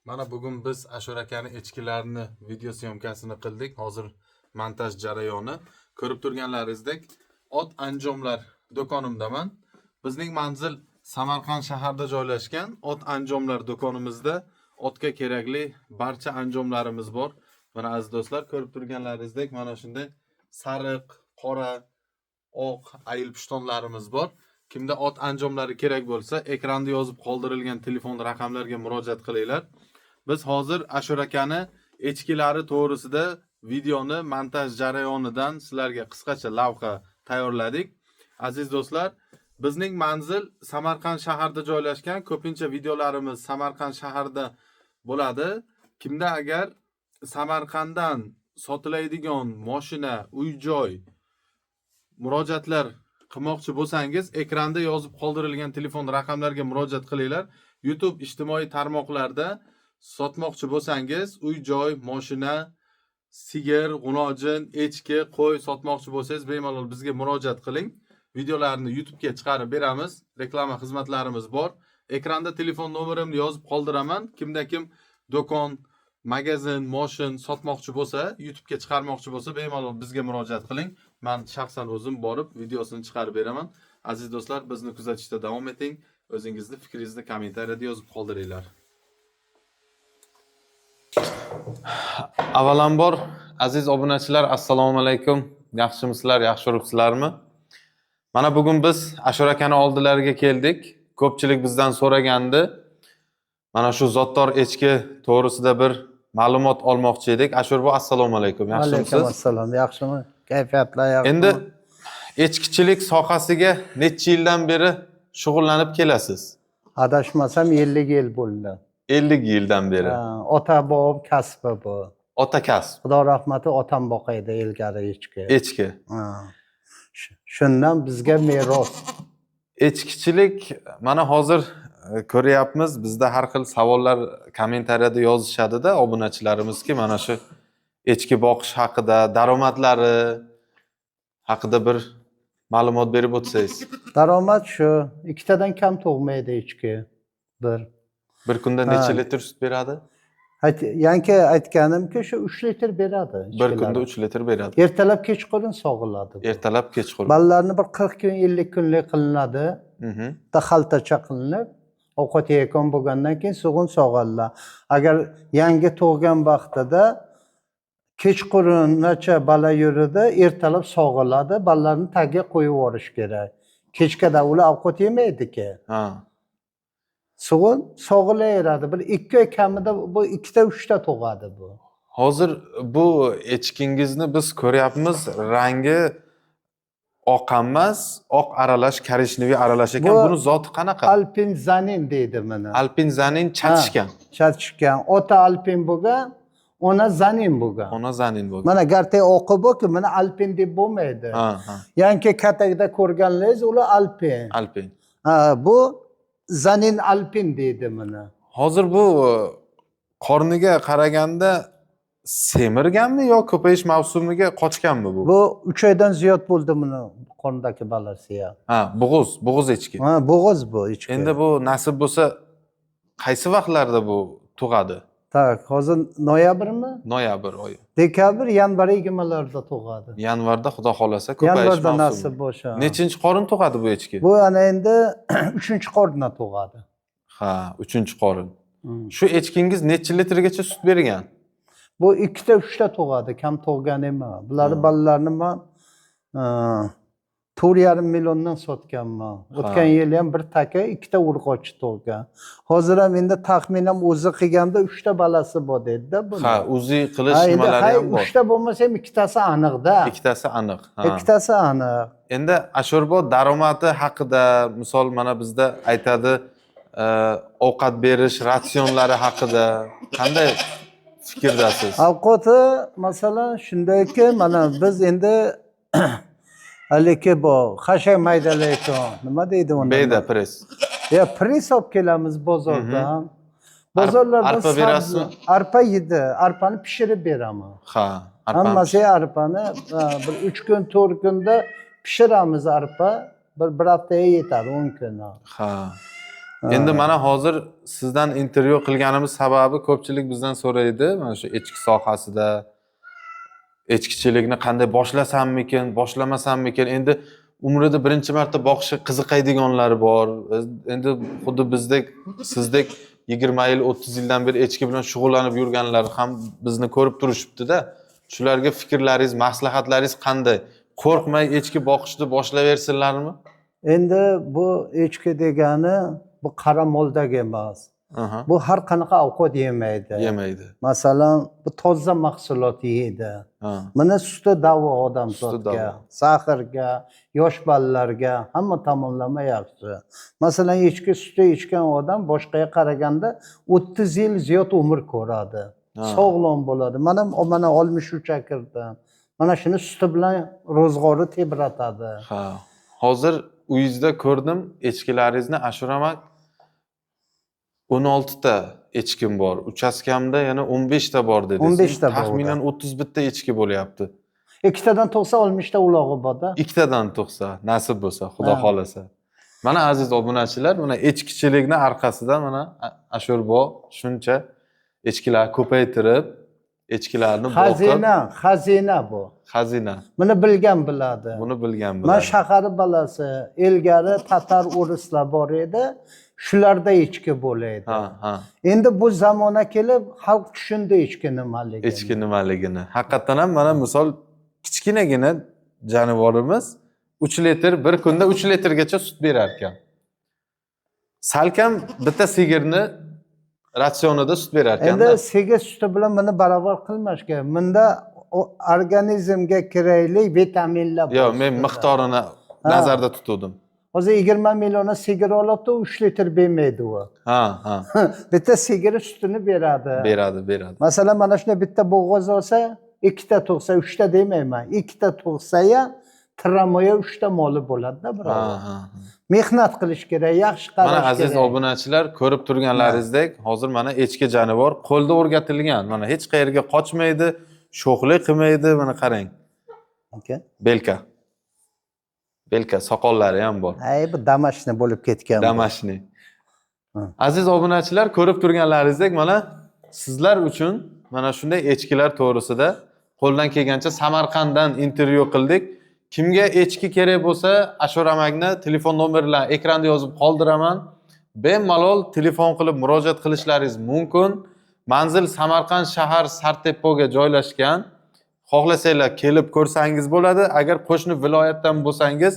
Mana bugun biz Ashur akani echkilarini video syomkasini qildik. Hozir montaj jarayoni. Ko'rib turganlaringizdek, ot anjomlar do'konimdaman. Bizning manzil Samarqand shahrida joylashgan. Ot anjomlar do'konimizda otga kerakli barcha anjomlarimiz bor. Mana aziz do'stlar, ko'rib turganlaringizdek, mana shunday sariq, qora, oq ayil pushtonlarimiz bor. Kimda ot anjomlari kerak bo'lsa, ekranda yozib qoldirilgan telefon raqamlariga murojaat qilinglar. Biz hozir Ashur akani echkilari to'g'risida videoni montaj jarayonidan sizlarga qisqacha lavha tayyorladik. Aziz do'stlar, bizning manzil Samarqand shahrida joylashgan. Ko'pincha videolarimiz Samarqand shahrida bo'ladi. Kimda agar Samarqanddan sotiladigan mashina, uy-joy murojaatlar qilmoqchi bo'lsangiz, ekranda yozib qoldirilgan telefon raqamlariga murojaat qilinglar. YouTube ijtimoiy tarmoqlarda sotmoqchi bo'lsangiz, uy-joy, mashina, sigir, g'unojin, echki, qo'y sotmoqchi bo'lsangiz, bemalol bizga murojaat qiling. Videolarni YouTube'ga chiqarib beramiz. Reklama xizmatlarimiz bor. Ekranda telefon nomerimni yozib qoldiraman. Kimda kim do'kon, magazin, mashin sotmoqchi bo'lsa, YouTube'ga chiqarmoqchi bo'lsa, bemalol bizga murojaat qiling. Men shaxsan o'zim borib videosini chiqarib beraman. Aziz do'stlar, bizni kuzatishda davom eting. O'zingizni fikringizni kommentariyada yozib qoldiringlar. Avvalambor aziz obunachilar, assalomu alaykum. Yaxshimisizlar, yaxshi yuribsizlarmi? Mana bugun biz Ashur akani oldilariga keldik. Ko'pchilik bizdan so'ragandi. Mana shu zotdor echki to'g'risida bir ma'lumot olmoqchi edik. Ashur bu, assalomu alaykum. Yaxshimisiz? Alaykum assalom. Yaxshimi? Kayfiyatlar yaxshimi? Endi echkichilik sohasiga necha yildan beri shug'ullanib kelasiz? Adashmasam 50 yil bo'ldi. 50 yildan beri. Ota bob kasbi bu. Ota kasb. Xudo rahmati, otam boqaydi ilgari echki. Echki. Shundan bizga meros. Echkichilik mana hozir ko'ryapmiz, bizda har xil savollar kommentariyada yozishadi-da obunachilarimizki, mana shu echki boqish haqida, daromadlari haqida bir ma'lumot berib o'tsangiz. Daromad shu, ikkitadan kam tug'maydi echki. Bir kunda necha litr sut beradi? Yangi aytganimki, shu 3 litr beradi. Bir kunda 3 litr beradi. Ertalab kechqurun sog'iladi. Ertalab kechqurun. Bolalarni bir 40 kun, 50 kunlik qilinadi. Xaltacha qilinib, ovqat yeyotgan bo'lgandan keyin so'g'in sog'iladi. Agar yangi tug'gan vaqtida kechqurungacha bola yuradi, ertalab sog'iladi, bolalarni tagiga qo'yib yuborish kerak. Kechqada ular ovqat yemaydi-ki. So'g'in sog'ilaveradi. Bir 2 oy kamida bu 2 ta 3 ta tug'adi bu. Hozir bu echkingizni biz ko'ryapmiz, rangi oq emas, oq aralash, korishneviy aralash ekan. Buni zoti qanaqa? Alpin zanin deydi mana. Alpin zanin chatishgan. Chatishgan. Ota alpin bo'lgan, ona zanin bo'lgan. Ona zanin bo'lgan. Mana gartay oqi bo'lki, mana alpin deb bo'lmaydi. Yangi katakda ko'rganlaringiz ular alpin. Alpin. Bu zanin alpin deydi mana. Hozir bu qorniga qaraganda semirganmi yo ko'payish mavsumiga qochganmi bu? Bu 3 oydan ziyod bo'ldi buni qornidagi bolasi ham. Bo'g'iz echki. Bo'g'iz bu echki. Endi bu nasib bo'lsa qaysi vaqtlarda bu tug'adi? Tak, hozir noyabrmi? Noyabr oyi. Dekabr, yanvar yigimalarda tug'adi. Yanvarda xudo xolasa ko'payish mavsumi. Yanvarda nasib bo'lsa. Nechinchi qorin tug'adi bu echki? Bu ana endi 3-qorindan tug'adi. 3-qorin. Shu echkingiz necha litrgacha sut bergan? Bu 2 ta 3 ta tug'adi, kam tug'gan emas. Bularni bolalarni men 4,5 milliondan sotganman. O'tgan yili ham bir taka 2 ta urg'ochi tug'gan. Hozir ham endi taxminan o'zi qilganda 3 ta bolasi bor dedi-da buni. O'zi qilish nimalari ham bor. 3 ta bo'lmasa ham 2 tasi aniq-da. 2 tasi aniq. 2 tasi aniq. Endi Ashurbo daromadi haqida, misol mana bizda aytadi, ovqat berish ratsionlari haqida qanday fikrdasiz? Ovqati masalan shundayki, mana biz endi haligi bu xashak maydalayotgan, nima deydi uni? Beda press. Press olib kelamiz bozordan. Bozorlarda arpa berasizmi? Arpa yedi, arpani pishirib beraman. Hammasi arpani bir 3 kun, 4 kunda pishiramiz arpa. Bir haftaga yetadi, 10 kun. Endi mana hozir sizdan intervyu qilganimiz sababi ko'pchilik bizdan so'raydi, mana shu echki sohasida echkichilikni qanday boshlasammikin, boshlamasammikin. Endi umrida birinchi marta boqishi qiziqadiganlari bor. Endi xuddi bizdek, sizdek 20 yil, 30 yildan beri echki bilan shug'ullanib yurganlar ham bizni ko'rib turishibdi-da. Shularga fikrlaringiz, maslahatlaringiz qanday? Qo'rqmay echki boqishni boshlaversinlarmi? Endi bu echki degani bu qara moldagi emas. Bu har qanaqa ovqat yemaydi. Yemaydi. Masalan, bu toza mahsulot yeydi. Mana suti davo odamzodga, sahrga, yosh bolalarga hamma tomonlama yaxshi. Masalan, echki suti ichgan odam boshqaga qaraganda 30 yil ziyod umr ko'radi. Sog'lom bo'ladi. Mana 63 ga kirdim. Mana shuni suti bilan ro'zg'ori tebratadi. Ha. Hozir uyingizda ko'rdim, echkilaringizni Ashuramak 16 ta echkim bor. Uchastkamda yana 15 ta bor dedingiz. 15 ta bor. Taxminan 31 ta echki bo'lyapti. Ikkitadan tug'sa 60 ta ulog'i bor-da. Ikkitadan tug'sa, nasib bo'lsa, Xudo xolasa. Mana aziz obunachilar, mana echkichilikning arkasidan mana Ashurbo shuncha echkilar ko'paytirib, echkilarni boqib, xazina bu. Xazina. Buni bilgan biladi. Buni bilgan biladi. Men shahar balasi, ilgari tatar uruslar bor edi. Shularda echki bo'laydi. Endi bu zamona kelib, xalq tushundi echki nimaligini. Echki nimaligini. Haqiqatan ham mana misol kichkinagina jonivorimiz 3 litr bir kunda 3 litrgacha sut berar ekan. Salkam bitta sigirni ratsionida sut berar ekan. Endi sigir suti bilan buni barobar qilmash kerak. Bunda organizmga kerakli vitaminlar bor. Yo'q, men miqdorini nazarda tutdim. Hozir 20 million sigir olibdi, 3 litr bermaydi u. Ha. Bitta sigir sutini beradi. Beradi. Masalan, mana shunday bitta bo'g'oz olsa, 2 ta tug'sa, 3 ta demayman. 2 ta tug'sa-ya, tiramoya 3 ta moli bo'ladi-da, biroq. Mehnat qilish kerak, yaxshi qarash kerak. Mana aziz obunachilar, ko'rib turganlaringizdek, hozir mana echki jonivor qo'lda o'rgatilgan. Mana hech qayerga qochmaydi, sho'xlik qilmaydi, mana qarang. Belka soqollari ham bor. Bu damashni bo'lib ketgan. Damashni. Aziz obunachilar, ko'rib turganlaringizdek, mana sizlar uchun mana shunday echkilar to'g'risida qo'ldan kelgancha Samarqanddan intervyu qildik. Kimga echki kerak bo'lsa, Ashuramakni telefon nomerlarini ekranda yozib qoldiraman. Bemalol telefon qilib murojaat qilishlaringiz mumkin. Manzil Samarqand shahar Sartepoga joylashgan. Xohlasanglar kelib ko'rsangiz bo'ladi. Agar qo'shni viloyatdan bo'lsangiz,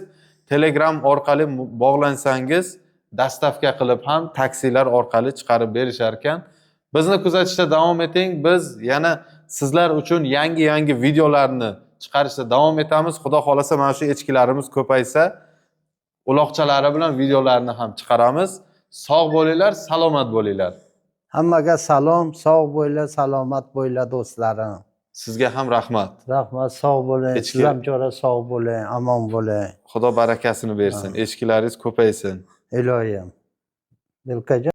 Telegram orqali bog'lansangiz, dastavka qilib ham taksilar orqali chiqarib berishar ekan. Bizni kuzatishda davom eting. Biz yana sizlar uchun yangi videolarni chiqarishda davom etamiz. Xudo xolasa mana shu echkilarimiz ko'paysa, uloqchalari bilan videolarni ham chiqaramiz. Sog' bo'linglar, salomat bo'linglar. Hammaga salom, sog' bo'linglar, salomat bo'linglar do'stlarim. Sizga ham rahmat. Rahmat, sog' bo'ling. Siz ham jo'ra sog' bo'ling, omon bo'ling. Xudo barakasini bersin. Echkilaringiz ko'paysin. Iloyim. Belkajon